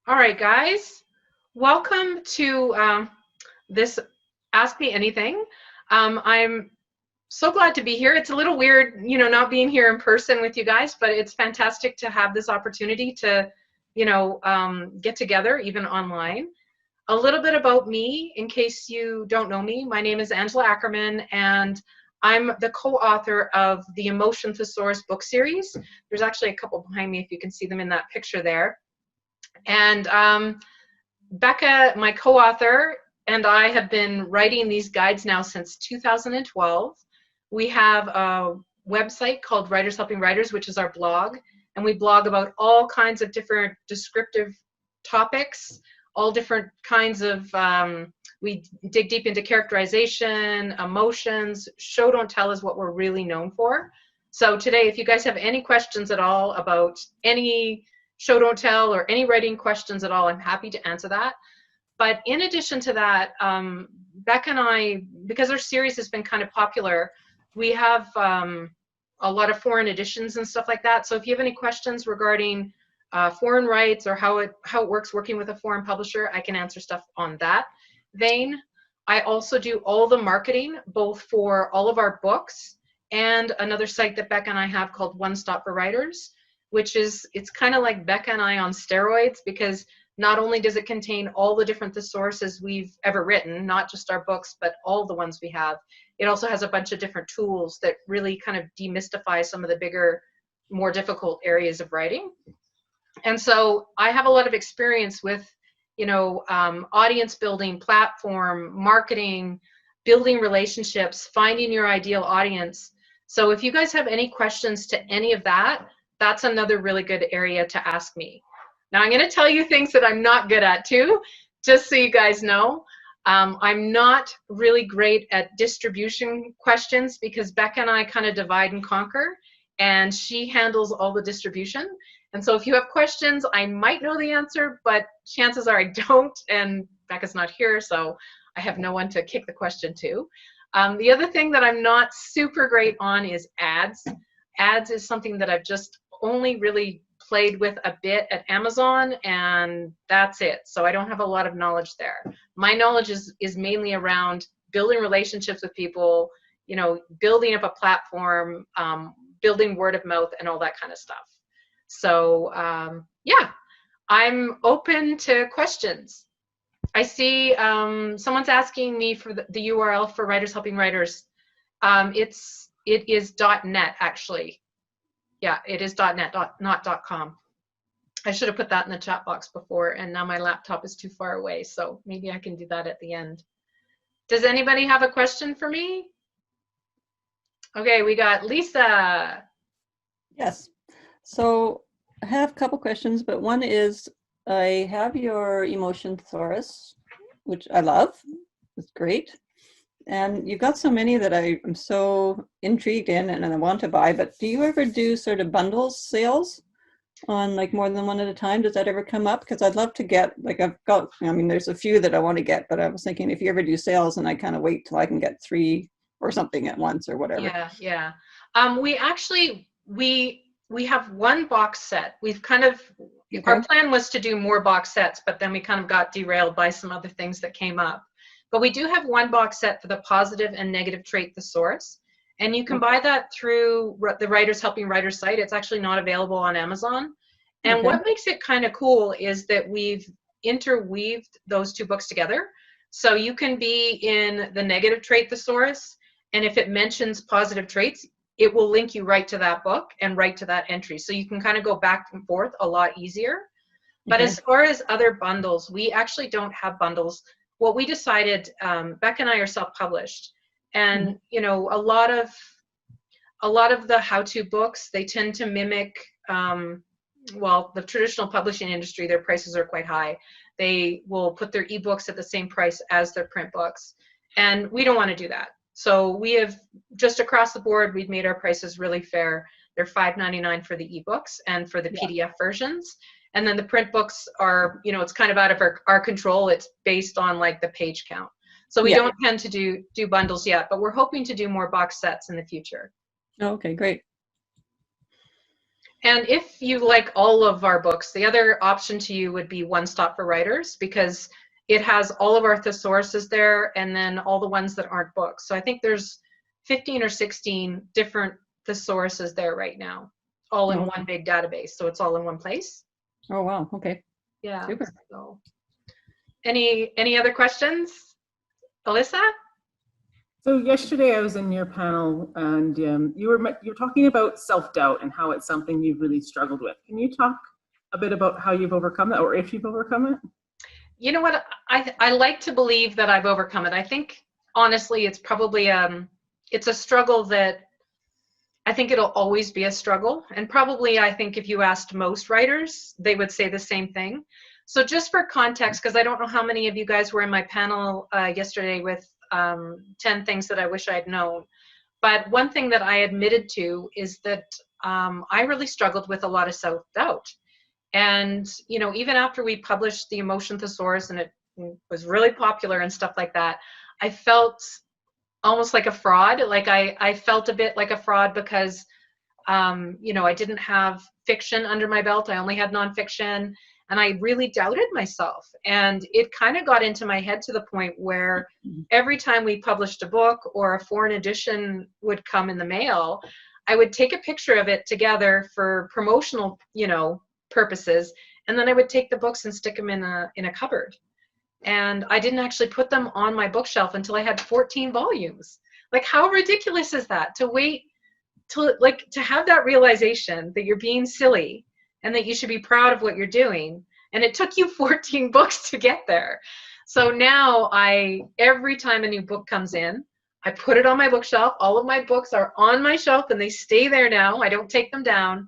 All right, guys. Welcome to this Ask Me Anything. I'm so glad to be here. It's a little weird, not being here in person with you guys, but it's fantastic to have this opportunity to, get together, even online. A little bit about me, in case you don't know me. My name is Angela Ackerman, and I'm the co-author of the Emotion Thesaurus book series. There's actually a couple behind me if you can see them in that picture there. And Becca, my co-author, and I have been writing these guides now since 2012. We have a website called Writers Helping Writers, which is our blog, and we blog about all kinds of different descriptive topics, all different kinds of, we dig deep into characterization, emotions. Show don't tell is what we're really known for. So today, if you guys have any questions at all about any show don't tell or any writing questions at all, I'm happy to answer that. But in addition to that, Becca and I, because our series has been kind of popular, we have a lot of foreign editions and stuff like that. So if you have any questions regarding foreign rights or how it works working with a foreign publisher, I can answer stuff on that vein. I also do all the marketing, both for all of our books and another site that Becca and I have called One Stop for Writers, which is, it's kind of like Becca and I on steroids, because not only does it contain all the different thesauruses we've ever written, not just our books, but all the ones we have, it also has a bunch of different tools that really kind of demystify some of the bigger, more difficult areas of writing. And so I have a lot of experience with, audience building, platform, marketing, building relationships, finding your ideal audience. So if you guys have any questions to any of that, that's another really good area to ask me. Now I'm going to tell you things that I'm not good at too, just so you guys know. I'm not really great at distribution questions because Becca and I kind of divide and conquer, and she handles all the distribution. And so if you have questions, I might know the answer, but chances are I don't, and Becca's not here, so I have no one to kick the question to. The other thing that I'm not super great on is ads. Ads is something that I've just only really played with a bit at Amazon, and that's it. So I don't have a lot of knowledge there. My knowledge is mainly around building relationships with people, building up a platform, building word of mouth, and all that kind of stuff. So yeah, I'm open to questions. I see someone's asking me for the URL for Writers Helping Writers. It is .net actually. Yeah, it is .net, not .com. I should have put that in the chat box before, and now my laptop is too far away, so maybe I can do that at the end. Does anybody have a question for me? Okay, we got Lisa. Yes. So I have a couple questions, but one is, I have your Emotion Thesaurus, which I love. It's great. And you've got so many that I am so intrigued in and I want to buy, but do you ever do sort of bundles sales on like more than one at a time? Does that ever come up? Because I'd love to get, like I've got, I mean, there's a few that I want to get, but I was thinking if you ever do sales and I kind of wait till I can get 3 or something at once or whatever. Yeah. We actually, we have one box set. We've kind of, okay. Our plan was to do more box sets, but then we kind of got derailed by some other things that came up. But we do have one box set for the positive and negative trait thesaurus. And you can buy that through the Writers Helping Writers site. It's actually not available on Amazon. And what makes it kind of cool is that we've interweaved those two books together. So you can be in the negative trait thesaurus, and if it mentions positive traits, it will link you right to that book and right to that entry. So you can kind of go back and forth a lot easier. But as far as other bundles, we actually don't have bundles. What we decided, Becca and I are self-published, and a lot of the how-to books, they tend to mimic, well, the traditional publishing industry. Their prices are quite high. They will put their ebooks at the same price as their print books, and we don't want to do that. So we have, just across the board, we've made our prices really fair. They're $5.99 for the ebooks and for the PDF versions. And then the print books are, it's kind of out of our control. It's based on like the page count. So we don't tend to do bundles yet, but we're hoping to do more box sets in the future. Okay, great. And if you like all of our books, the other option to you would be One Stop for Writers, because it has all of our thesauruses there and then all the ones that aren't books. So I think there's 15 or 16 different thesauruses there right now, all in Oh, one big database. So it's all in one place. oh wow. Okay. Yeah. Super. So any other questions? Alyssa? So yesterday I was in your panel, and you're talking about self-doubt and how it's something you've really struggled with. Can you talk a bit about how you've overcome that, or if you've overcome it? You know what? I like to believe that I've overcome it. I think honestly, it's probably it's a struggle that I think it'll always be a struggle. And probably I think if you asked most writers, they would say the same thing. So just for context, because I don't know how many of you guys were in my panel yesterday with 10 things that I wish I'd known. But one thing that I admitted to is that I really struggled with a lot of self-doubt. And, you know, even after we published the Emotion Thesaurus and it was really popular and stuff like that, I felt almost like a fraud. Like I felt a bit like a fraud because, you know, I didn't have fiction under my belt. I only had nonfiction. And I really doubted myself. And it kind of got into my head to the point where every time we published a book or a foreign edition would come in the mail, I would take a picture of it together for promotional, you know, purposes. And then I would take the books and stick them in a cupboard. And I didn't actually put them on my bookshelf until I had 14 volumes. Like, how ridiculous is that? To wait till, like, to have that realization that you're being silly and that you should be proud of what you're doing. And it took you 14 books to get there. So now every time a new book comes in, I put it on my bookshelf. All of my books are on my shelf and they stay there now. I don't take them down.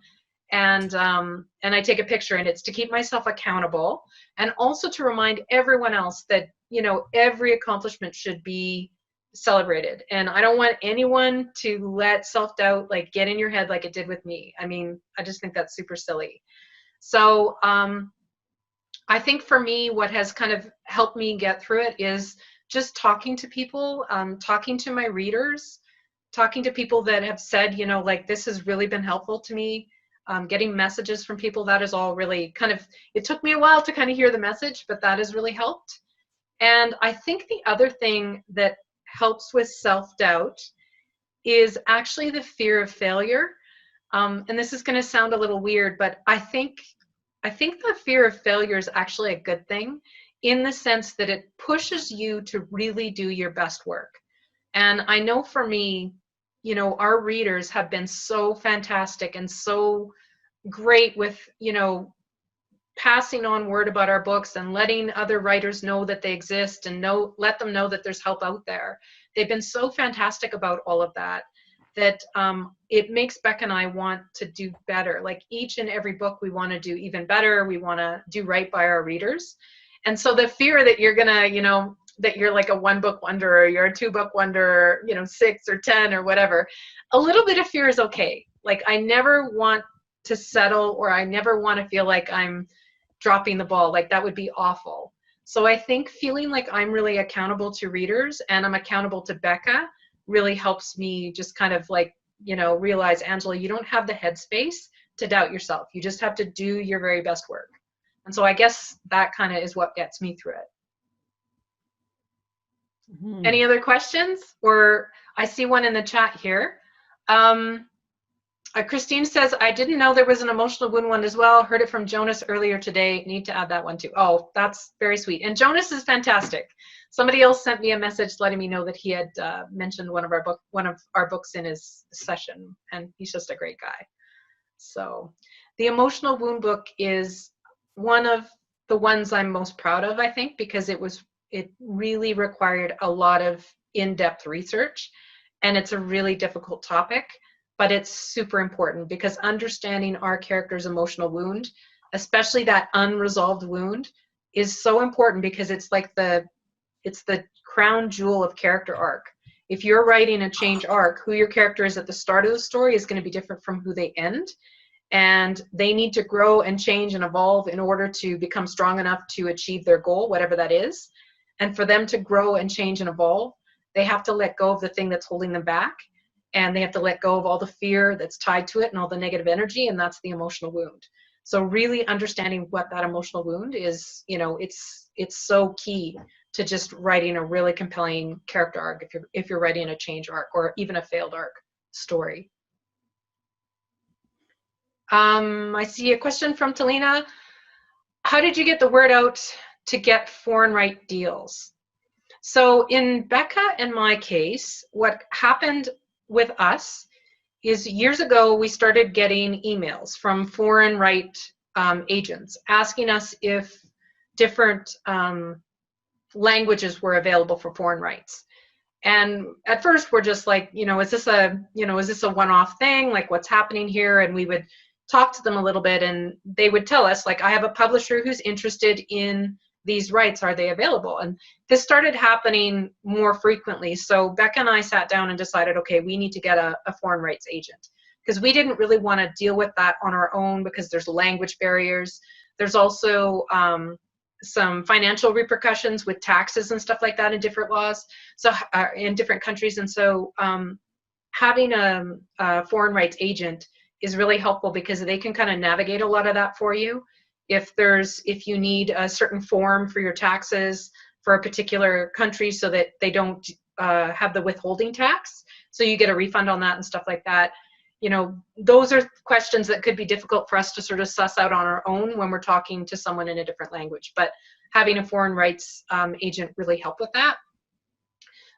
And I take a picture, and it's to keep myself accountable and also to remind everyone else that, you know, every accomplishment should be celebrated. And I don't want anyone to let self-doubt like get in your head like it did with me. I mean, I just think that's super silly. So I think for me, what has kind of helped me get through it is just talking to people, talking to my readers, talking to people that have said, you know, like, this has really been helpful to me. Getting messages from people, that is all really kind of, it took me a while to kind of hear the message, but that has really helped. And I think the other thing that helps with self-doubt is actually the fear of failure. And this is going to sound a little weird, but I think the fear of failure is actually a good thing, in the sense that it pushes you to really do your best work. And I know for me, you know, our readers have been so fantastic and so great with, you know, passing on word about our books and letting other writers know that they exist and let them know that there's help out there. They've been so fantastic about all of that, that it makes Beck and I want to do better. Like, each and every book we want to do even better. We want to do right by our readers. And so the fear that you're gonna, you know, that you're like a 1-book wonder, or you're a 2-book wonder, you know, 6 or 10 or whatever, a little bit of fear is okay. Like, I never want to settle, or I never want to feel like I'm dropping the ball. Like, that would be awful. So I think feeling like I'm really accountable to readers and I'm accountable to Becca really helps me just kind of like, you know, realize, Angela, you don't have the headspace to doubt yourself. You just have to do your very best work. And so I guess that kind of is what gets me through it. Mm-hmm. Any other questions? Or I see one in the chat here. Christine says, I didn't know there was an emotional wound one as well. Heard it from Jonas earlier today. Need to add that one too. Oh, that's very sweet. And Jonas is fantastic. Somebody else sent me a message letting me know that he had mentioned one of our books in his session, and he's just a great guy. So the emotional wound book is one of the ones I'm most proud of, I think, because it really required a lot of in-depth research, and it's a really difficult topic, but it's super important, because understanding our character's emotional wound, especially that unresolved wound, is so important, because it's like it's the crown jewel of character arc. If you're writing a change arc, who your character is at the start of the story is going to be different from who they end. And they need to grow and change and evolve in order to become strong enough to achieve their goal, whatever that is. And for them to grow and change and evolve, they have to let go of the thing that's holding them back. and they have to let go of all the fear that's tied to it and all the negative energy, and that's the emotional wound. So really understanding what that emotional wound is, you know, it's so key to just writing a really compelling character arc if you're writing a change arc or even a failed arc story. I see a question from Talina. How did you get the word out to get foreign right deals? So in Becca and my case, what happened with us is years ago we started getting emails from foreign right agents asking us if different languages were available for foreign rights. And at first we're just like, you know, is this a one-off thing? Like, what's happening here? And we would talk to them a little bit, and they would tell us, like, I have a publisher who's interested in these rights. Are they available? And this started happening more frequently. So Becca and I sat down and decided, okay, we need to get a foreign rights agent, because we didn't really want to deal with that on our own because there's language barriers. There's also some financial repercussions with taxes and stuff like that in different laws, so in different countries. And so having a foreign rights agent is really helpful because they can kind of navigate a lot of that for you. If you need a certain form for your taxes for a particular country so that they don't have the withholding tax, so you get a refund on that and stuff like that. You know, those are questions that could be difficult for us to sort of suss out on our own when we're talking to someone in a different language, but having a foreign rights agent really helped with that.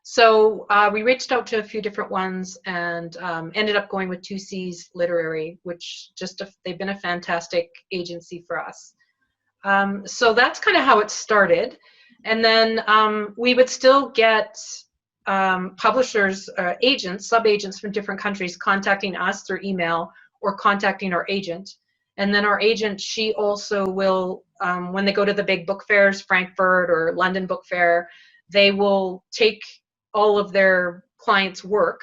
So we reached out to a few different ones and ended up going with 2C's Literary, which they've been a fantastic agency for us. So that's kind of how it started. And then we would still get publishers, agents, sub-agents from different countries contacting us through email or contacting our agent. And then our agent, she also will, when they go to the big book fairs, Frankfurt or London Book Fair, they will take all of their clients' work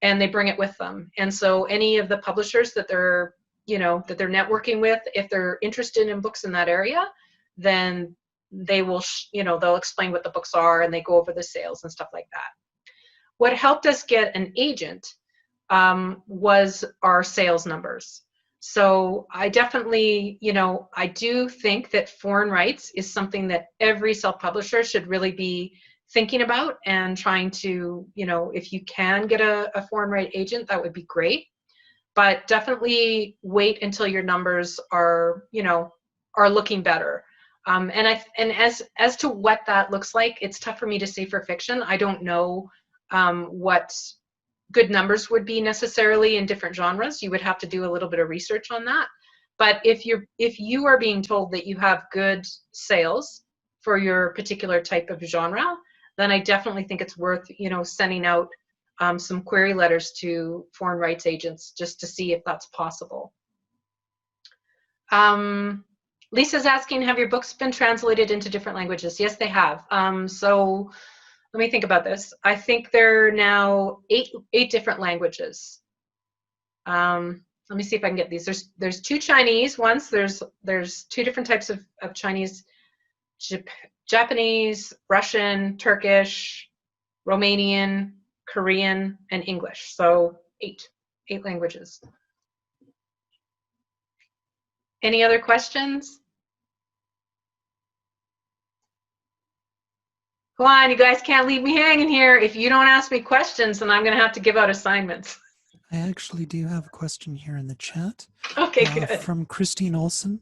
and they bring it with them. And so any of the publishers that they're networking with, if they're interested in books in that area, then they will, they'll explain what the books are and they go over the sales and stuff like that. What helped us get an agent was our sales numbers. So I definitely, I do think that foreign rights is something that every self-publisher should really be thinking about and trying to, if you can get a foreign right agent, that would be great. But definitely wait until your numbers are, are looking better. And as to what that looks like, it's tough for me to say for fiction. I don't know what good numbers would be necessarily in different genres. You would have to do a little bit of research on that. But if you are being told that you have good sales for your particular type of genre, then I definitely think it's worth, sending out some query letters to foreign rights agents just to see if that's possible. Lisa's asking, have your books been translated into different languages? Yes, they have. So let me think about this. I think there are now eight different languages. Let me see if I can get these. There's 2 Chinese ones. There's 2 different types of Chinese, Japanese, Russian, Turkish, Romanian, Korean, and English. So 8 languages. Any other questions? Come on, you guys can't leave me hanging here. If you don't ask me questions, then I'm going to have to give out assignments. I actually do have a question here in the chat. Okay, good. From Christine Olson.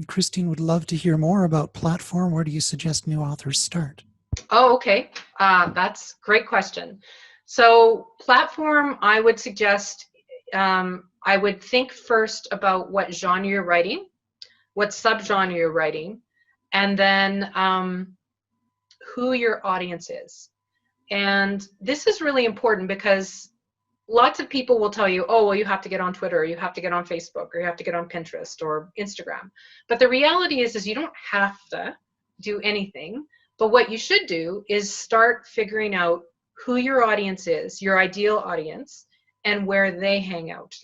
Christine would love to hear more about platform. Where do you suggest new authors start? Oh, okay. That's a great question. So platform, I would suggest, I would think first about what genre you're writing, what subgenre you're writing, and then who your audience is. And this is really important because lots of people will tell you, oh, well, you have to get on Twitter, or you have to get on Facebook, or you have to get on Pinterest or Instagram. But the reality is you don't have to do anything. But what you should do is start figuring out who your audience is, your ideal audience, and where they hang out.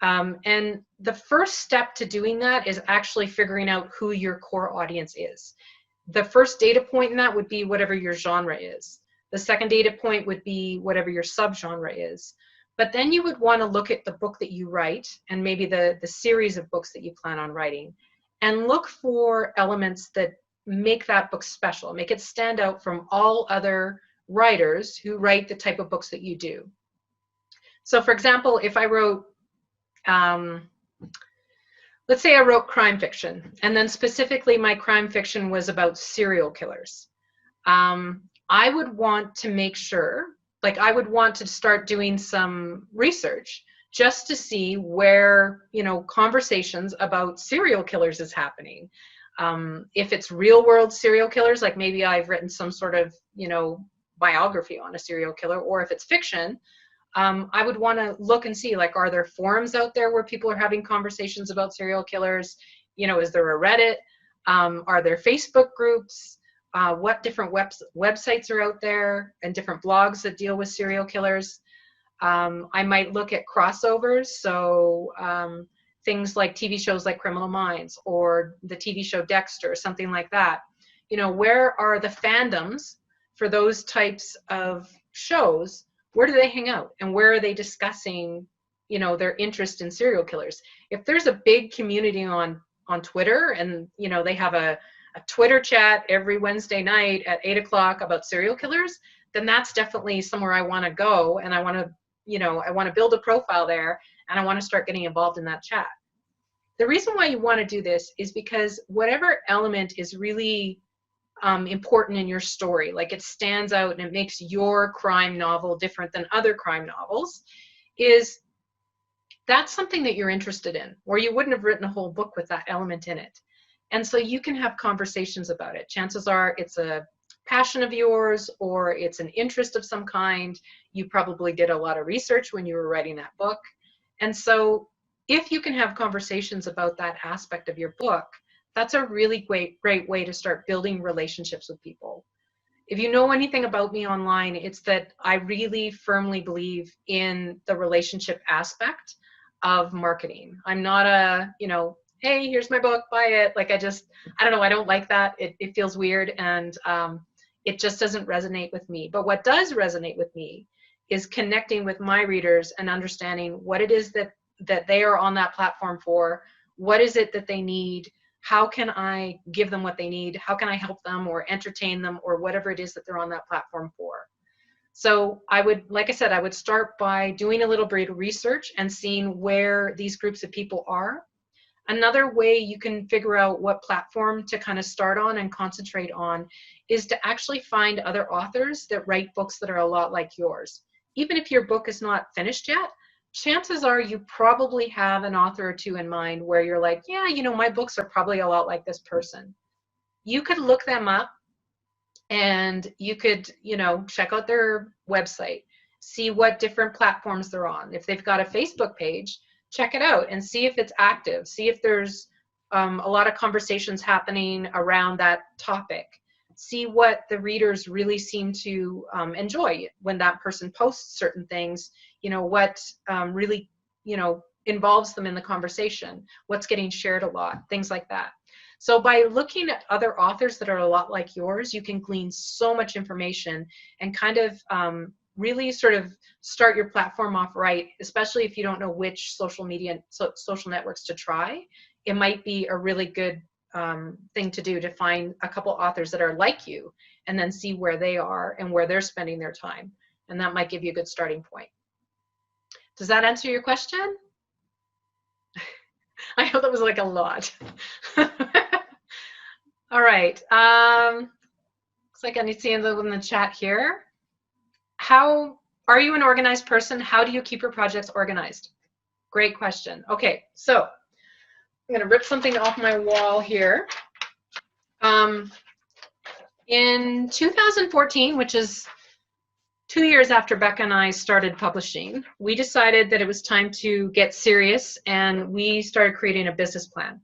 And the first step to doing that is actually figuring out who your core audience is. The first data point in that would be whatever your genre is. The second data point would be whatever your subgenre is. But then you would want to look at the book that you write and maybe the series of books that you plan on writing, and look for elements that make that book special, make it stand out from all other writers who write the type of books that you do. So for example, if I wrote, let's say I wrote crime fiction, and then specifically my crime fiction was about serial killers. I would want to make sure, like I would want to start doing some research just to see where, you know, conversations about serial killers is happening. If it's real world serial killers, like maybe I've written some sort of, you know, biography on a serial killer, or if it's fiction, I would want to look and see, like, are there forums out there where people are having conversations about serial killers? You know, is there a Reddit? Are there Facebook groups? What different websites are out there, and different blogs that deal with serial killers? I might look at crossovers, so things like TV shows like Criminal Minds or the TV show Dexter, something like that. You know, where are the fandoms for those types of shows? Where do they hang out, and where are they discussing, you know, their interest in serial killers? If there's a big community on Twitter, and, you know, they have a Twitter chat every Wednesday night at 8 o'clock about serial killers, then that's definitely somewhere I want to go, and I want to, you know, I want to build a profile there, and I want to start getting involved in that chat. The reason why you want to do this is because whatever element is really important in your story, like it stands out and it makes your crime novel different than other crime novels, is that's something that you're interested in, or you wouldn't have written a whole book with that element in it. And so you can have conversations about it. Chances are it's a passion of yours, or it's an interest of some kind. You probably did a lot of research when you were writing that book. And so if you can have conversations about that aspect of your book, that's a really great way to start building relationships with people. If you know anything about me online, it's that I really firmly believe in the relationship aspect of marketing. I'm not a, you know, hey, here's my book, buy it. Like, I don't know, I don't like that. It feels weird, and it just doesn't resonate with me. But what does resonate with me is connecting with my readers and understanding what it is that they are on that platform for. What is it that they need? How can I give them what they need? How can I help them or entertain them, or whatever it is that they're on that platform for? So I would, like I said, I would start by doing a little bit of research and seeing where these groups of people are. Another way you can figure out what platform to kind of start on and concentrate on is to actually find other authors that write books that are a lot like yours. Even if your book is not finished yet, chances are you probably have an author or two in mind where you're like, yeah, you know, my books are probably a lot like this person. You could look them up, and you could, you know, check out their website, see what different platforms they're on. If they've got a Facebook page, check it out and see if it's active. See if there's a lot of conversations happening around that topic. See what the readers really seem to enjoy when that person posts certain things, you know, what really, you know, involves them in the conversation, what's getting shared a lot, things like that. So by looking at other authors that are a lot like yours, you can glean so much information and kind of really sort of start your platform off right, especially if you don't know which social networks to try. It might be a really good thing to do, to find a couple authors that are like you, and then see where they are and where they're spending their time. And that might give you a good starting point. Does that answer your question? I know that was like a lot. All right. Looks like I need to see a little in the chat here. How are you an organized person? How do you keep your projects organized? Great question. Okay, so I'm going to rip something off my wall here. In 2014, which is 2 years after Becca and I started publishing, we decided that it was time to get serious, and we started creating a business plan.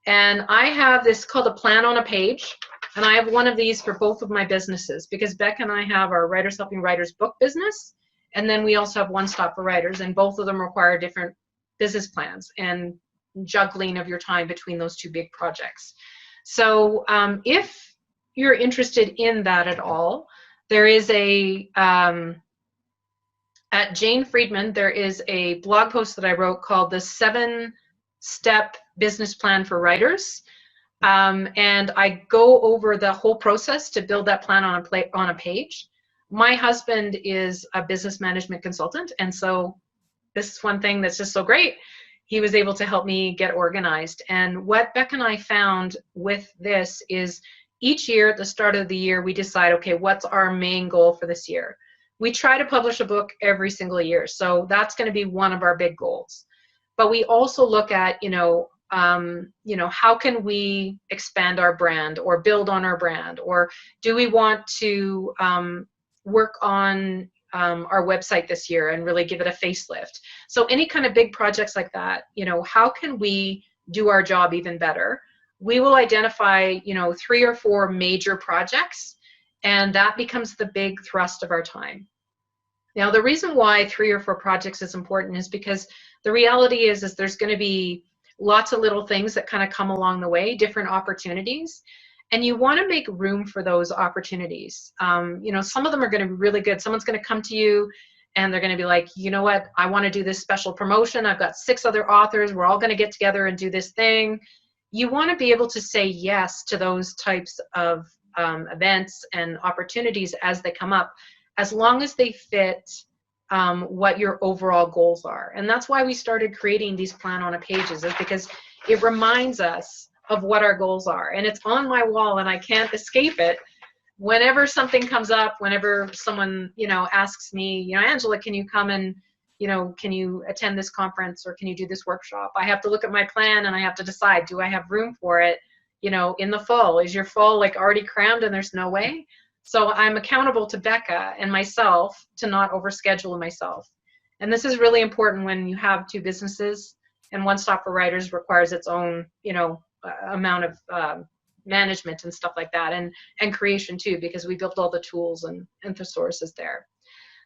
And I have this called a plan on a page, and I have one of these for both of my businesses, because Becca and I have our Writers Helping Writers book business, and then we also have One Stop for Writers, and both of them require different business plans and juggling of your time between those two big projects. So if you're interested in that at all, There is a, at Jane Friedman, there is a blog post that I wrote called the 7-Step Business Plan for Writers. And I go over the whole process to build that plan on a page. My husband is a business management consultant, and so this is one thing that's just so great. He was able to help me get organized. And what Beck and I found with this is each year at the start of the year, we decide, okay, what's our main goal for this year? We try to publish a book every single year. So that's going to be one of our big goals. But we also look at, how can we expand our brand or build on our brand? Or do we want to work on our website this year and really give it a facelift? So any kind of big projects like that, how can we do our job even better? We will identify, 3 or 4 major projects, and that becomes the big thrust of our time. Now, the reason why 3 or 4 projects is important is because the reality is there's going to be lots of little things that kind of come along the way, different opportunities. And you want to make room for those opportunities. Some of them are going to be really good. Someone's going to come to you and they're going to be like, you know what, I want to do this special promotion. I've got 6 other authors. We're all going to get together and do this thing. You want to be able to say yes to those types of events and opportunities as they come up, as long as they fit what your overall goals are. And that's why we started creating these plan on a pages, is because it reminds us of what our goals are. And it's on my wall and I can't escape it. Whenever something comes up, whenever someone, asks me, Angela, can you come and, can you attend this conference or can you do this workshop? I have to look at my plan and I have to decide, do I have room for it, in the fall? Is your fall like already crammed and there's no way? So I'm accountable to Becca and myself to not overschedule myself. And this is really important when you have 2 businesses, and One Stop for Writers requires its own, amount of management and stuff like that, and creation too, because we built all the tools and thesaurus there.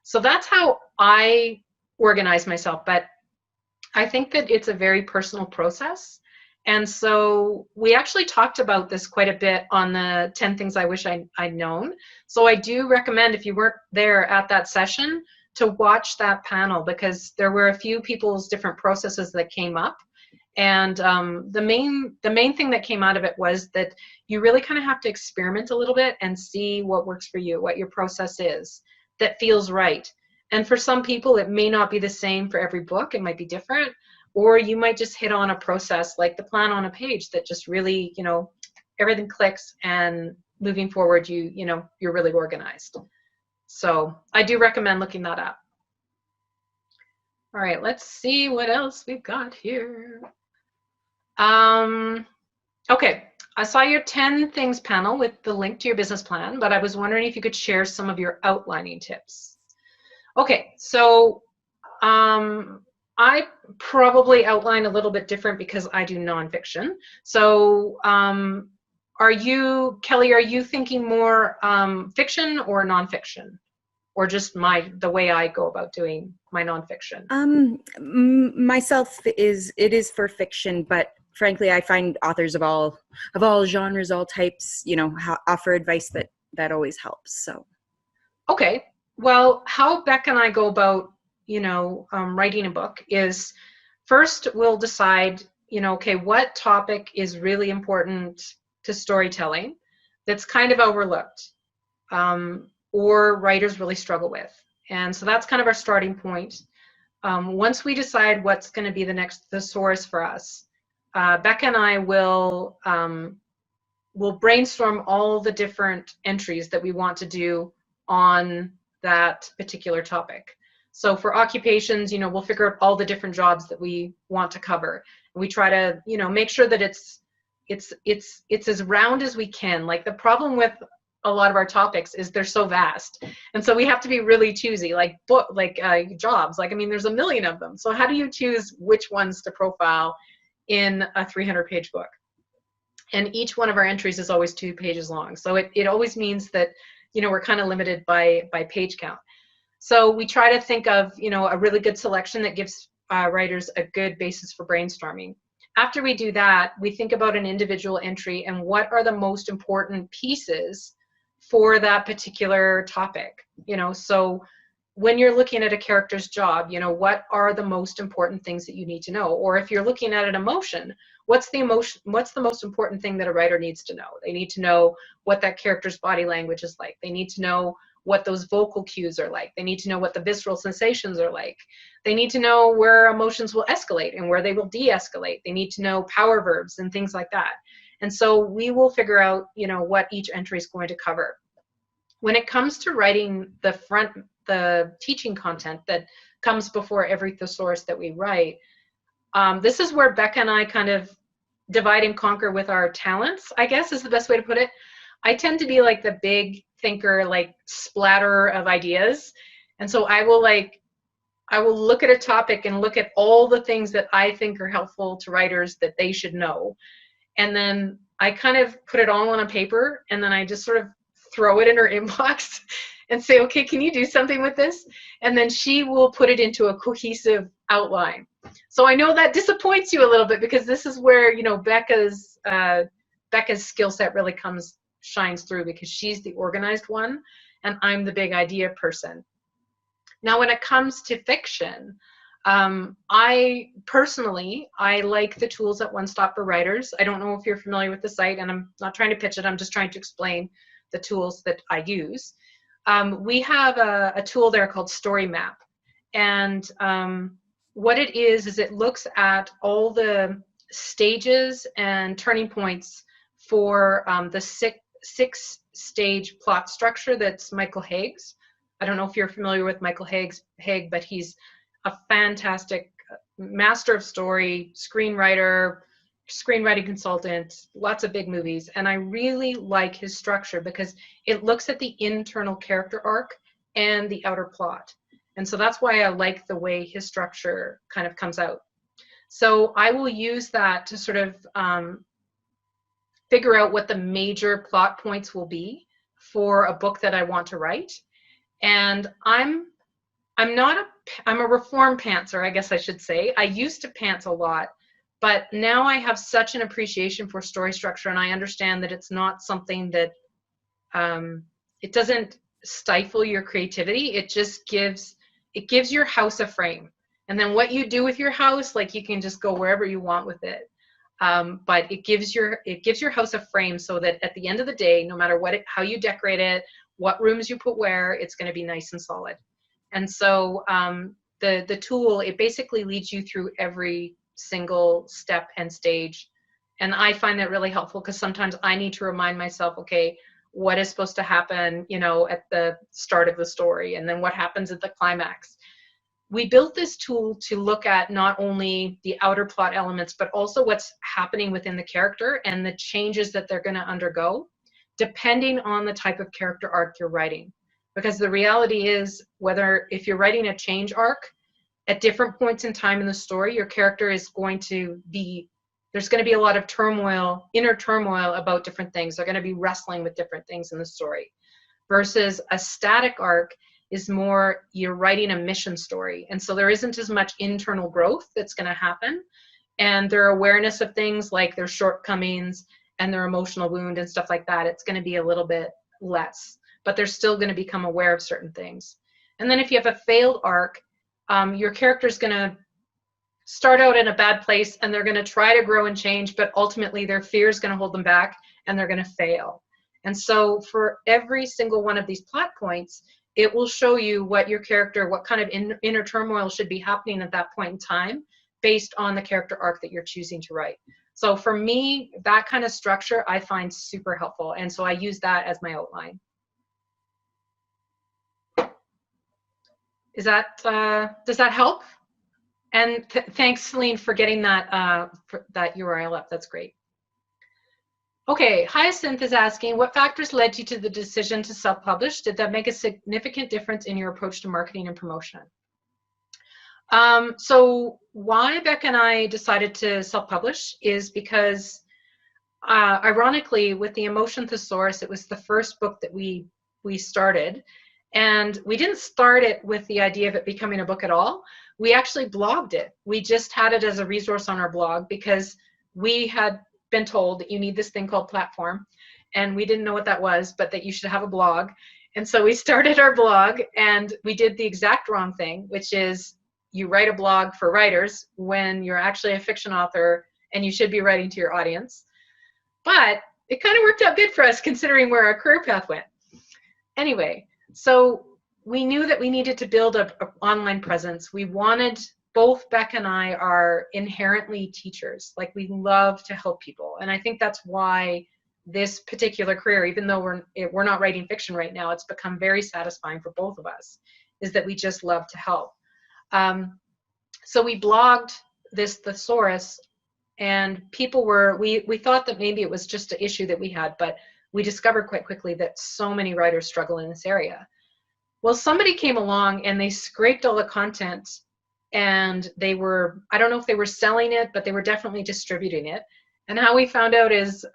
So that's how I organize myself. But I think that it's a very personal process. And so we actually talked about this quite a bit on the 10 things I wish I'd known. So I do recommend, if you weren't there at that session, to watch that panel, because there were a few people's different processes that came up. And the main thing that came out of it was that you really kind of have to experiment a little bit and see what works for you, what your process is that feels right. And for some people, it may not be the same for every book. It might be different. Or you might just hit on a process like the plan on a page that just really, everything clicks, and moving forward, you're really organized. So I do recommend looking that up. All right, let's see what else we've got here. Okay, I saw your 10 things panel with the link to your business plan, but I was wondering if you could share some of your outlining tips. Okay, so I probably outline a little bit different because I do nonfiction. So Kelly, are you thinking more fiction or nonfiction? Or just the way I go about doing my nonfiction? Myself, it is for fiction, but frankly, I find authors of all genres, all types, offer advice that always helps. So, okay, well, how Beck and I go about writing a book is, first we'll decide, okay, what topic is really important to storytelling that's kind of overlooked, or writers really struggle with. And so that's kind of our starting point. Once we decide what's going to be the next thesaurus for us, Becca and I will brainstorm all the different entries that we want to do on that particular topic. So for occupations, we'll figure out all the different jobs that we want to cover. We try to, make sure that it's as round as we can. Like, the problem with a lot of our topics is they're so vast, and so we have to be really choosy. Like jobs. Like, I mean, there's a million of them. So how do you choose which ones to profile in a 300-page book? And each one of our entries is always 2 pages long. So it always means that we're kind of limited by page count. So we try to think of, a really good selection that gives writers a good basis for brainstorming. After we do that, we think about an individual entry and what are the most important pieces for that particular topic. You know, so when you're looking at a character's job, you know, what are the most important things that you need to know? Or if you're looking at an emotion, what's the most important thing that a writer needs to know? They need to know what that character's body language is like. They need to know what those vocal cues are like. They need to know what the visceral sensations are like. They need to know where emotions will escalate and where they will de-escalate. They need to know power verbs and things like that. And so we will figure out, you know, what each entry is going to cover. When it comes to writing the teaching content that comes before every thesaurus that we write, this is where Becca and I kind of divide and conquer with our talents, I guess is the best way to put it. I tend to be like the big thinker, like splatter of ideas. And so I will look at a topic and look at all the things that I think are helpful to writers that they should know. And then I kind of put it all on a paper, and then I just sort of throw it in her inbox and say, okay, can you do something with this? And then she will put it into a cohesive outline. So I know that disappoints you a little bit, because this is where, you know, Becca's skill set really shines through, because she's the organized one and I'm the big idea person. Now, when it comes to fiction, I personally like the tools at One Stop for Writers. I don't know if you're familiar with the site, and I'm not trying to pitch it, I'm just trying to explain the tools that I use. We have a tool there called Story Map, and what it is it looks at all the stages and turning points for the six stage plot structure that's Michael Haig's. I don't know if you're familiar with Michael Haig, but he's a fantastic master of story, screenwriter, screenwriting consultant, lots of big movies. And I really like his structure because it looks at the internal character arc and the outer plot. And so that's why I like the way his structure kind of comes out. So I will use that to sort of figure out what the major plot points will be for a book that I want to write. And I'm a reformed pantser, I guess I should say. I used to pants a lot, but now I have such an appreciation for story structure, and I understand that it's not something that it doesn't stifle your creativity. It just gives your house a frame, and then what you do with your house, like, you can just go wherever you want with it. But it gives your house a frame, so that at the end of the day, no matter how you decorate it, what rooms you put where, it's going to be nice and solid. And so the tool, it basically leads you through every single step and stage. And I find that really helpful, because sometimes I need to remind myself, okay, what is supposed to happen, you know, at the start of the story, and then what happens at the climax. We built this tool to look at not only the outer plot elements, but also what's happening within the character and the changes that they're going to undergo, depending on the type of character arc you're writing. Because the reality is, if you're writing a change arc, at different points in time in the story, your character is going to be, there's going to be a lot of turmoil, inner turmoil about different things. They're going to be wrestling with different things in the story. Versus a static arc is more, you're writing a mission story. And so there isn't as much internal growth that's going to happen. And their awareness of things like their shortcomings and their emotional wound and stuff like that, it's going to be a little bit less. But they're still going to become aware of certain things. And then if you have a failed arc, your character's going to start out in a bad place, and they're going to try to grow and change, but ultimately their fear is going to hold them back, and they're going to fail. And so for every single one of these plot points, it will show you what your character, what kind of inner turmoil should be happening at that point in time, based on the character arc that you're choosing to write. So for me, that kind of structure I find super helpful, and so I use that as my outline. Does that help? And thanks, Celine, for getting that URL up. That's great. Okay, Hyacinth is asking, what factors led you to the decision to self-publish? Did that make a significant difference in your approach to marketing and promotion? So why Becca and I decided to self-publish is because, ironically, with the Emotion Thesaurus, it was the first book that we started. And we didn't start it with the idea of it becoming a book at all. We actually blogged it. We just had it as a resource on our blog because we had been told that you need this thing called platform. and we didn't know what that was, but that you should have a blog. And so we started our blog, and we did the exact wrong thing, which is you write a blog for writers when you're actually a fiction author and you should be writing to your audience. But it kind of worked out good for us considering where our career path went. Anyway, so we knew that we needed to build an online presence. We wanted, both Becca and I are inherently teachers. Like, we love to help people. And I think that's why this particular career, even though we're not writing fiction right now, it's become very satisfying for both of us, is that we just love to help. So we blogged this thesaurus, and people were, we thought that maybe it was just an issue that we had, but we discovered quite quickly that so many writers struggle in this area. Well, somebody came along and they scraped all the content, and they were, I don't know if they were selling it, but they were definitely distributing it. And how we found out is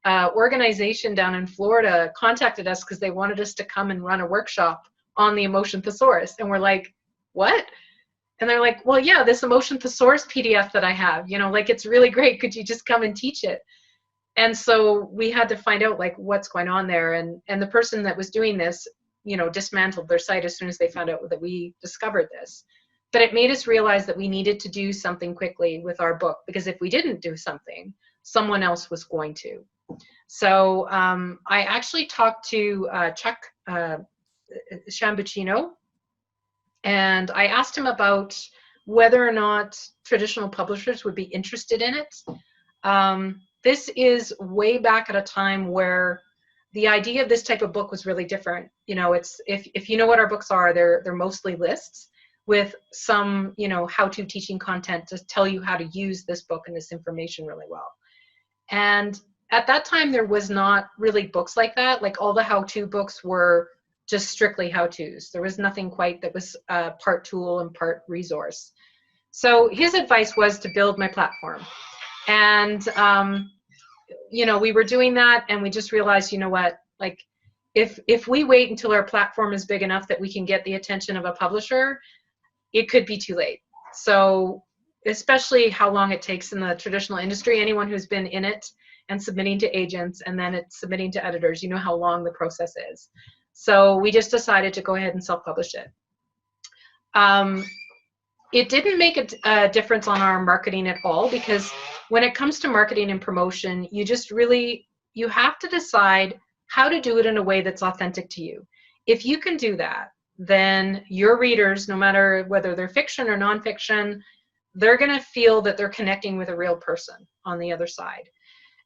organization down in Florida contacted us because they wanted us to come and run a workshop on the emotion thesaurus. And we're like, what? And they're like, well, yeah, this emotion thesaurus PDF that I have, you know, like, it's really great. Could you just come and teach it? And so we had to find out, like, what's going on there. And the person that was doing this, you know, dismantled their site as soon as they found out that we discovered this. But it made us realize that we needed to do something quickly with our book, because if we didn't do something, someone else was going to. So I actually talked to Chuck Shambuccino, and I asked him about whether or not traditional publishers would be interested in it. This is way back at a time where the idea of this type of book was really different. You know, it's, if you know what our books are, they're mostly lists with some, you know, how-to teaching content to tell you how to use this book and this information really well. And at that time, there was not really books like that. Like, all the how-to books were just strictly how-tos. There was nothing quite that was part tool and part resource. So his advice was to build my platform. And, you know, we were doing that, and we just realized, you know what, like, if we wait until our platform is big enough that we can get the attention of a publisher, it could be too late. So, especially how long it takes in the traditional industry, anyone who's been in it and submitting to agents and then it's submitting to editors, you know how long the process is. So we just decided to go ahead and self-publish it. It didn't make a difference on our marketing at all, because when it comes to marketing and promotion, you just really, you have to decide how to do it in a way that's authentic to you. If you can do that, then your readers, no matter whether they're fiction or nonfiction, they're going to feel that they're connecting with a real person on the other side.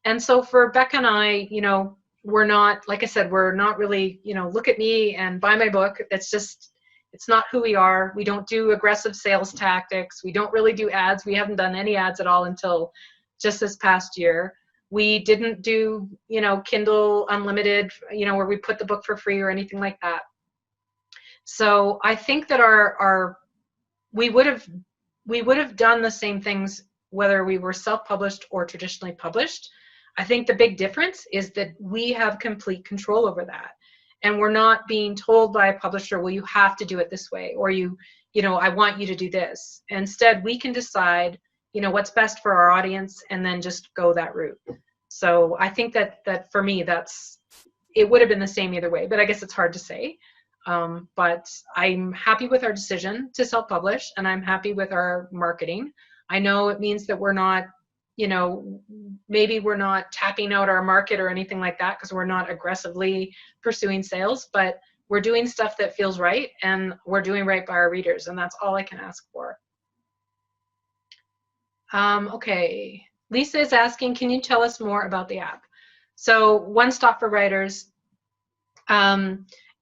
And so for Becca and I, you know, we're not, like I said, we're not really, you know, look at me and buy my book. It's just, it's not who we are. We don't do aggressive sales tactics. We don't really do ads. We haven't done any ads at all until just this past year. We didn't do, you know, Kindle Unlimited, you know, where we put the book for free or anything like that. So I think that we would have done the same things whether we were self-published or traditionally published. I think the big difference is that we have complete control over that. And we're not being told by a publisher, well, you have to do it this way, or you know, I want you to do this. Instead, we can decide, you know, what's best for our audience and then just go that route. So I think that for me, it would have been the same either way, but I guess it's hard to say. But I'm happy with our decision to self-publish, and I'm happy with our marketing. I know it means that we're not, you know, maybe we're not tapping out our market or anything like that, because we're not aggressively pursuing sales, but we're doing stuff that feels right, and we're doing right by our readers, and that's all I can ask for. Okay, Lisa is asking, can you tell us more about the app? So One Stop for Writers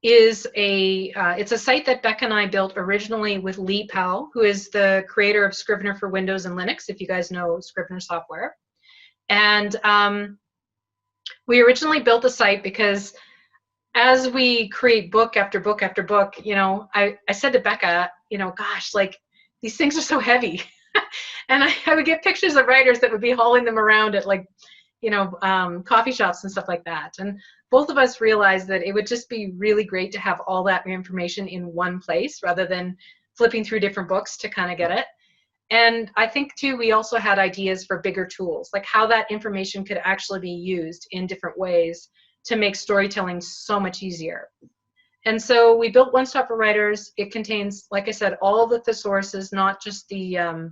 is it's a site that Becca and I built originally with Lee Powell, who is the creator of Scrivener for Windows and Linux, if you guys know Scrivener software. And we originally built the site because as we create book after book after book, you know, I said to Becca, you know, gosh, like, these things are so heavy. And I would get pictures of writers that would be hauling them around at, like, you know, coffee shops and stuff like that. And both of us realized that it would just be really great to have all that information in one place rather than flipping through different books to kind of get it. And I think too, we also had ideas for bigger tools, like how that information could actually be used in different ways to make storytelling so much easier. And so we built One Stop for Writers. It contains, like I said, all the thesauruses, not just the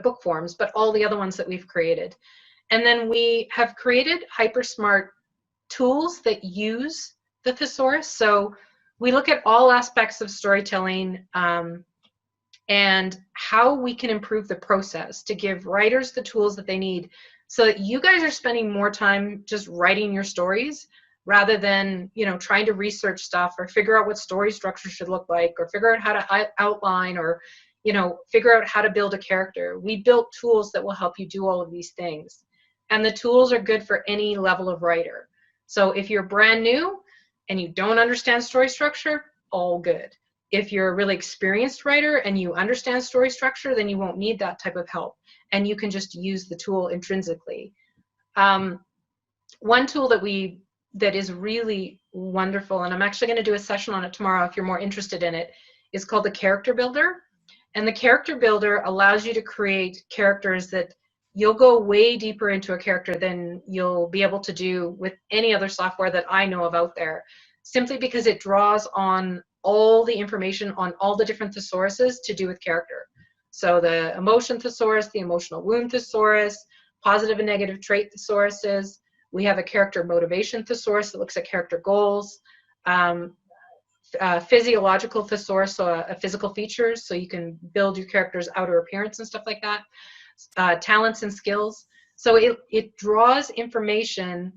book forms, but all the other ones that we've created. And then we have created hyper smart tools that use the thesaurus. So we look at all aspects of storytelling and how we can improve the process to give writers the tools that they need so that you guys are spending more time just writing your stories rather than, you know, trying to research stuff or figure out what story structure should look like or figure out how to outline or, you know, figure out how to build a character. We built tools that will help you do all of these things. And the tools are good for any level of writer. So if you're brand new and you don't understand story structure, all good. If you're a really experienced writer and you understand story structure, then you won't need that type of help. And you can just use the tool intrinsically. One tool that is really wonderful, and I'm actually going to do a session on it tomorrow if you're more interested in it, is called the Character Builder. And the Character Builder allows you to create characters that you'll go way deeper into a character than you'll be able to do with any other software that I know of out there, simply because it draws on all the information on all the different thesauruses to do with character. So the emotion thesaurus, the emotional wound thesaurus, positive and negative trait thesauruses. We have a character motivation thesaurus that looks at character goals. Physiological thesaurus, so physical features, so you can build your character's outer appearance and stuff like that. Talents and skills. So it draws information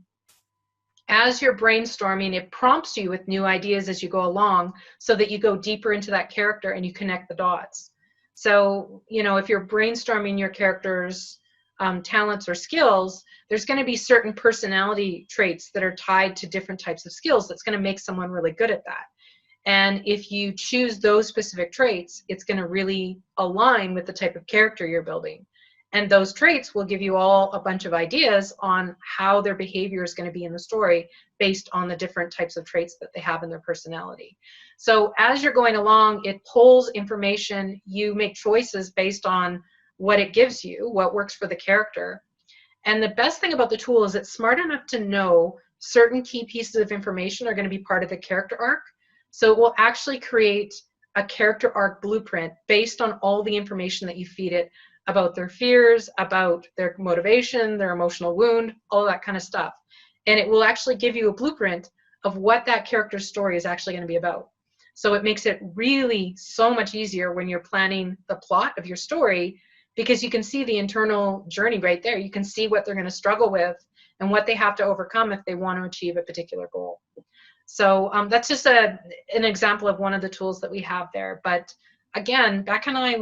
as you're brainstorming. It prompts you with new ideas as you go along so that you go deeper into that character and you connect the dots. So, you know, if you're brainstorming your character's talents or skills, there's going to be certain personality traits that are tied to different types of skills that's going to make someone really good at that. And if you choose those specific traits, it's going to really align with the type of character you're building. And those traits will give you all a bunch of ideas on how their behavior is going to be in the story based on the different types of traits that they have in their personality. So as you're going along, it pulls information. You make choices based on what it gives you, what works for the character. And the best thing about the tool is it's smart enough to know certain key pieces of information are going to be part of the character arc. So it will actually create a character arc blueprint based on all the information that you feed it about their fears, about their motivation, their emotional wound, all that kind of stuff. And it will actually give you a blueprint of what that character's story is actually going to be about. So it makes it really so much easier when you're planning the plot of your story, because you can see the internal journey right there. You can see what they're going to struggle with and what they have to overcome if they want to achieve a particular goal. So that's just an example of one of the tools that we have there. But again, Becca and I,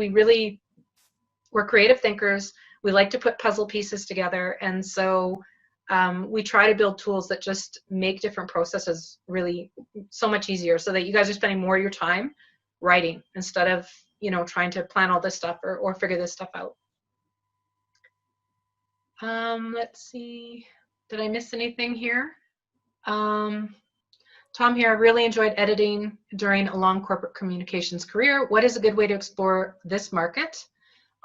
we're creative thinkers. We like to put puzzle pieces together. And so we try to build tools that just make different processes really so much easier so that you guys are spending more of your time writing instead of, you know, trying to plan all this stuff or figure this stuff out. Let's see. Did I miss anything here? Tom here, I really enjoyed editing during a long corporate communications career. What is a good way to explore this market?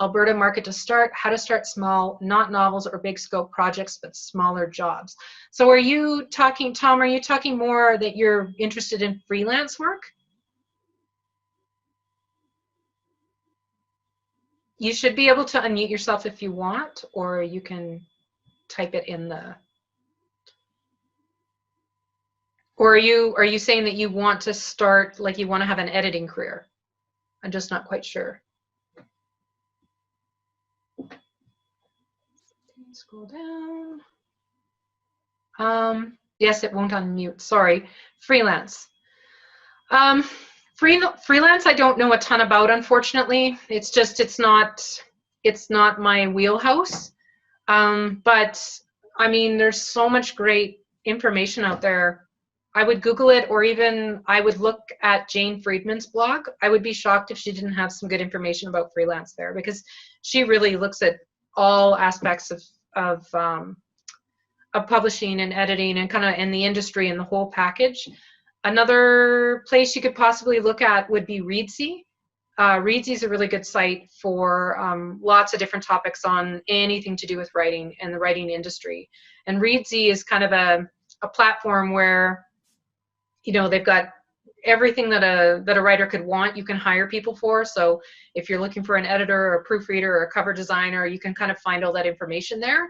Alberta market to start, how to start small, not novels or big scope projects, but smaller jobs. So are you talking, Tom, are you talking more that you're interested in freelance work? You should be able to unmute yourself if you want, or you can type it in the... Or are you saying that you want to start, like you want to have an editing career? I'm just not quite sure. Scroll down. Yes, it won't unmute. Sorry. Freelance. Freelance, I don't know a ton about, unfortunately. It's just, it's not my wheelhouse. But I mean, there's so much great information out there. I would Google it, or even I would look at Jane Friedman's blog. I would be shocked if she didn't have some good information about freelance there, because she really looks at all aspects of publishing and editing and kind of in the industry and the whole package. Another place you could possibly look at would be Reedsy. Readsy is a really good site for lots of different topics on anything to do with writing and the writing industry. And Readsy is kind of a platform where, you know, they've got everything that a writer could want, you can hire people for. So if you're looking for an editor or a proofreader or a cover designer, you can kind of find all that information there.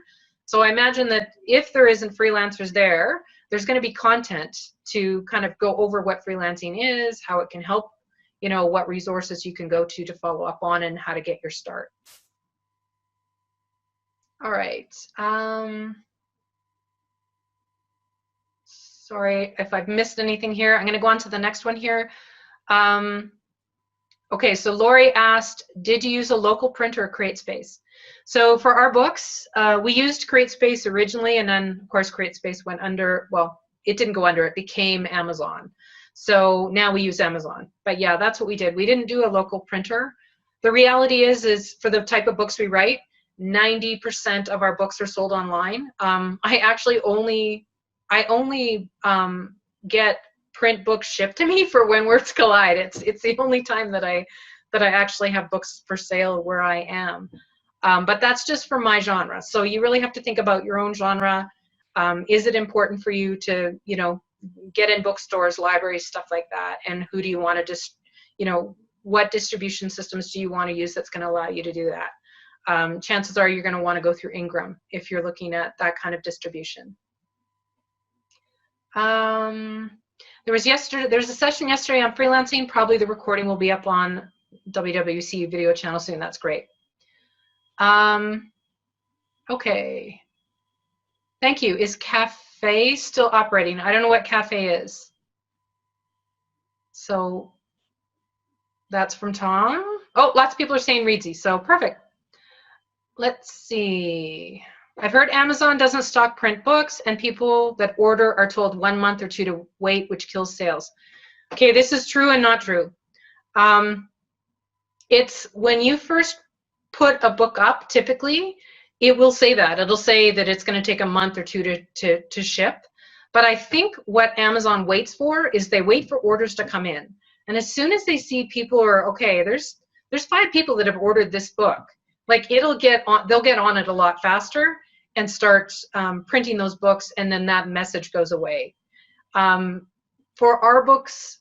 So I imagine that if there isn't freelancers there, there's going to be content to kind of go over what freelancing is, how it can help, you know, what resources you can go to follow up on, and how to get your start. All right. Sorry if I've missed anything here. I'm going to go on to the next one here. Okay, so Lori asked, did you use a local printer or CreateSpace? So for our books, we used CreateSpace originally, and then of course CreateSpace went under, well, it didn't go under, it became Amazon. So now we use Amazon. But yeah, that's what we did. We didn't do a local printer. The reality is for the type of books we write, 90% of our books are sold online. I only get print books shipped to me for When Words Collide. It's the only time that I actually have books for sale where I am. But that's just for my genre. So you really have to think about your own genre. Is it important for you to, you know, get in bookstores, libraries, stuff like that? And who do you want to just, you know, what distribution systems do you want to use that's going to allow you to do that? Chances are you're going to want to go through Ingram if you're looking at that kind of distribution. There's a session yesterday on freelancing. Probably the recording will be up on WWC video channel soon. That's great. Okay. Thank you. Is Cafe still operating? I don't know what Cafe is. So that's from Tom. Oh, lots of people are saying Readsy, so perfect. Let's see. I've heard Amazon doesn't stock print books, and people that order are told 1 month or 2 to wait, which kills sales. Okay, this is true and not true. It's when you first put a book up, typically, it will say that. It'll say that it's going to take 1 month or 2 to ship. But I think what Amazon waits for is they wait for orders to come in. And as soon as they see people are, okay, there's 5 people that have ordered this book, like they'll get on it a lot faster and start printing those books, and then that message goes away. For our books,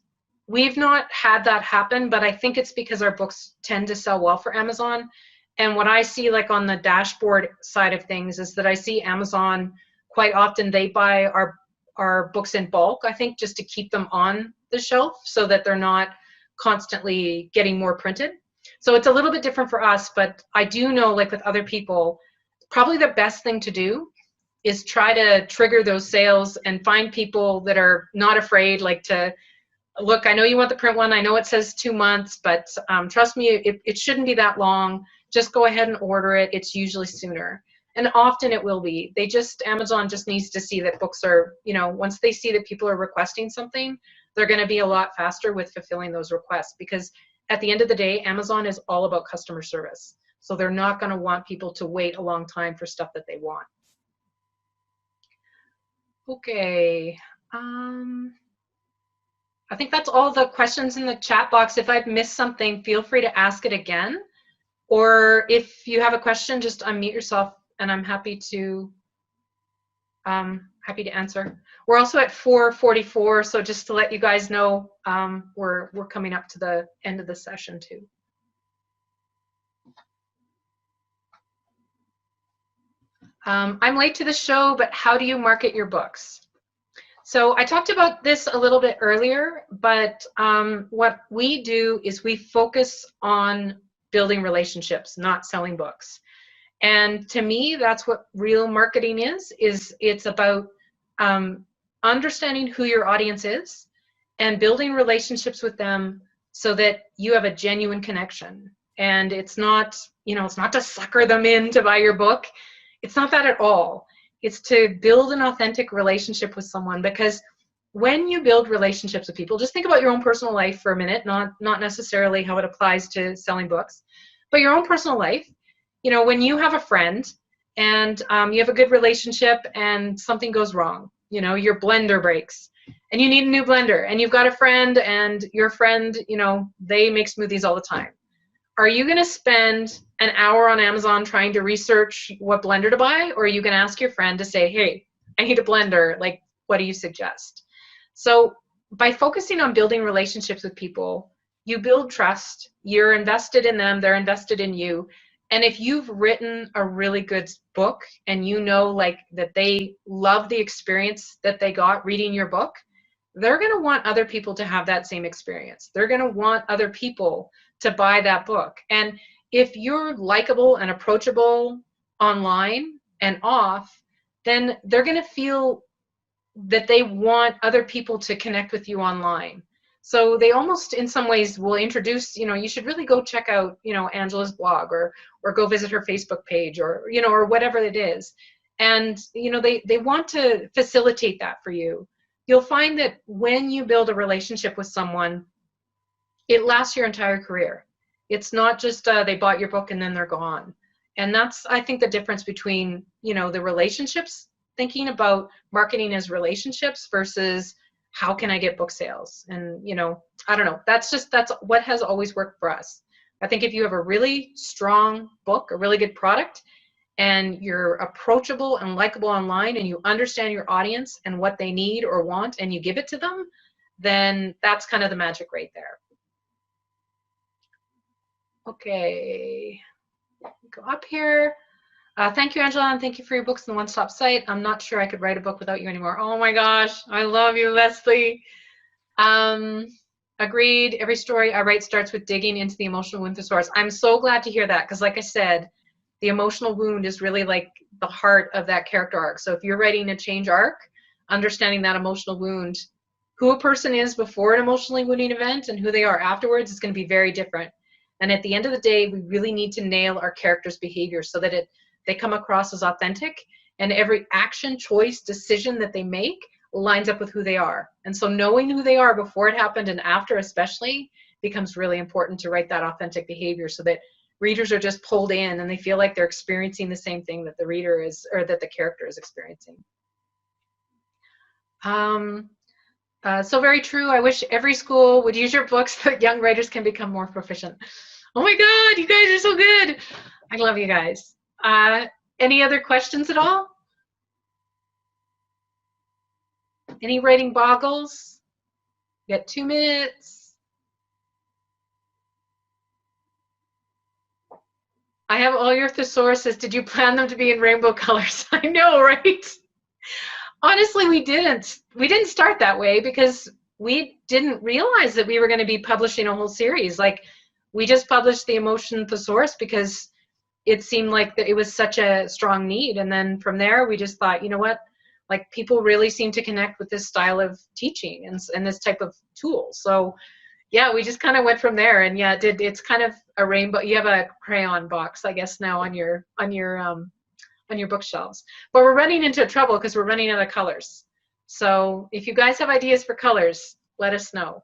we've not had that happen, but I think it's because our books tend to sell well for Amazon. And what I see, like on the dashboard side of things, is that I see Amazon quite often, they buy our books in bulk, I think, just to keep them on the shelf so that they're not constantly getting more printed. So it's a little bit different for us, but I do know, like with other people, probably the best thing to do is try to trigger those sales and find people that are not afraid, like to, look, I know you want the print one, I know it says 2 months, but trust me, it shouldn't be that long. Just go ahead and order it. It's usually sooner. And often it will be. Amazon just needs to see that books are, you know, once they see that people are requesting something, they're going to be a lot faster with fulfilling those requests, because at the end of the day, Amazon is all about customer service. So they're not going to want people to wait a long time for stuff that they want. Okay. I think that's all the questions in the chat box. If I've missed something, feel free to ask it again. Or if you have a question, just unmute yourself and I'm happy to answer. We're also at 4:44, so just to let you guys know, we're coming up to the end of the session too. I'm late to the show, but how do you market your books? So I talked about this a little bit earlier, but what we do is we focus on building relationships, not selling books. And to me, that's what real marketing is it's about understanding who your audience is and building relationships with them so that you have a genuine connection. And it's not, you know, it's not to sucker them in to buy your book. It's not that at all. It's to build an authentic relationship with someone, because when you build relationships with people, just think about your own personal life for a minute, not necessarily how it applies to selling books, but your own personal life. You know, when you have a friend and you have a good relationship and something goes wrong, you know, your blender breaks and you need a new blender, and you've got a friend and your friend, you know, they make smoothies all the time. are you going to spend an hour on Amazon trying to research what blender to buy? Or are you going to ask your friend to say, hey, I need a blender. Like, what do you suggest? So by focusing on building relationships with people, you build trust. You're invested in them. They're invested in you. And if you've written a really good book and you know like that they love the experience that they got reading your book, they're going to want other people to have that same experience. They're going to want other people to buy that book. And if you're likable and approachable online and off, then they're going to feel that they want other people to connect with you online. So they almost in some ways will introduce, you know, you should really go check out, you know, Angela's blog or go visit her Facebook page or, you know, or whatever it is. And, you know, they want to facilitate that for you. You'll find that when you build a relationship with someone, it lasts your entire career. It's not just they bought your book and then they're gone. And that's, I think, the difference between, you know, the relationships, thinking about marketing as relationships versus how can I get book sales? And, you know, I don't know. That's what has always worked for us. I think if you have a really strong book, a really good product, and you're approachable and likable online and you understand your audience and what they need or want and you give it to them, then that's kind of the magic right there. Okay, go up here. Thank you, Angela, and thank you for your books on the one-stop site. I'm not sure I could write a book without you anymore. Oh my gosh, I love you, Leslie. Agreed. Every story I write starts with digging into the emotional wound thesaurus. I'm so glad to hear that because, like I said, the emotional wound is really like the heart of that character arc. So if you're writing a change arc, understanding that emotional wound, who a person is before an emotionally wounding event and who they are afterwards is going to be very different. And at the end of the day, we really need to nail our character's behavior so that they come across as authentic, and every action, choice, decision that they make lines up with who they are. And so knowing who they are before it happened and after especially becomes really important to write that authentic behavior so that readers are just pulled in and they feel like they're experiencing the same thing that the reader is, or that the character is experiencing. So very true. I wish every school would use your books so that young writers can become more proficient. Oh my God, you guys are so good. I love you guys. Any other questions at all? Any writing boggles? You got 2 minutes. I have all your thesauruses. Did you plan them to be in rainbow colors? I know, right? Honestly, we didn't. We didn't start that way because we didn't realize that we were going to be publishing a whole series. Like, we just published the Emotion Thesaurus because it seemed like that it was such a strong need. And then from there, we just thought, you know what? Like, people really seem to connect with this style of teaching and this type of tool. So yeah, we just kind of went from there. And yeah, it's kind of a rainbow. You have a crayon box, I guess, now on your bookshelves. But we're running into trouble because we're running out of colors. So if you guys have ideas for colors, let us know.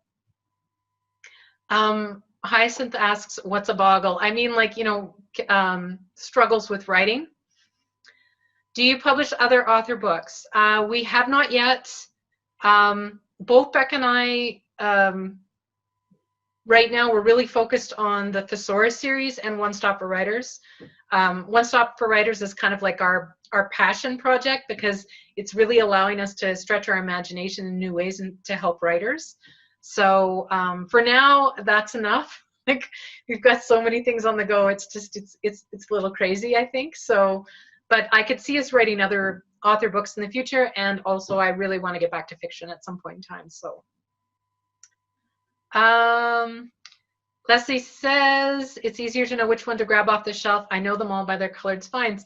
Hyacinth asks, what's a boggle? I mean, like, you know, struggles with writing. Do you publish other author books? We have not yet. Both Beck and I, right now, we're really focused on the Thesaurus series and One Stop for Writers. One Stop for Writers is kind of like our passion project because it's really allowing us to stretch our imagination in new ways and to help writers. So for now, that's enough. Like, we've got so many things on the go. It's just it's a little crazy, I think. So, but I could see us writing other author books in the future, and also I really want to get back to fiction at some point in time. So. Leslie says, it's easier to know which one to grab off the shelf. I know them all by their colored spines.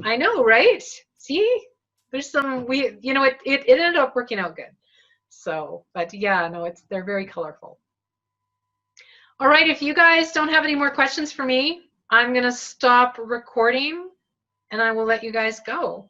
I know, right? See? There's some, you know, it ended up working out good. So, but yeah, no, they're very colorful. All right, if you guys don't have any more questions for me, I'm going to stop recording and I will let you guys go.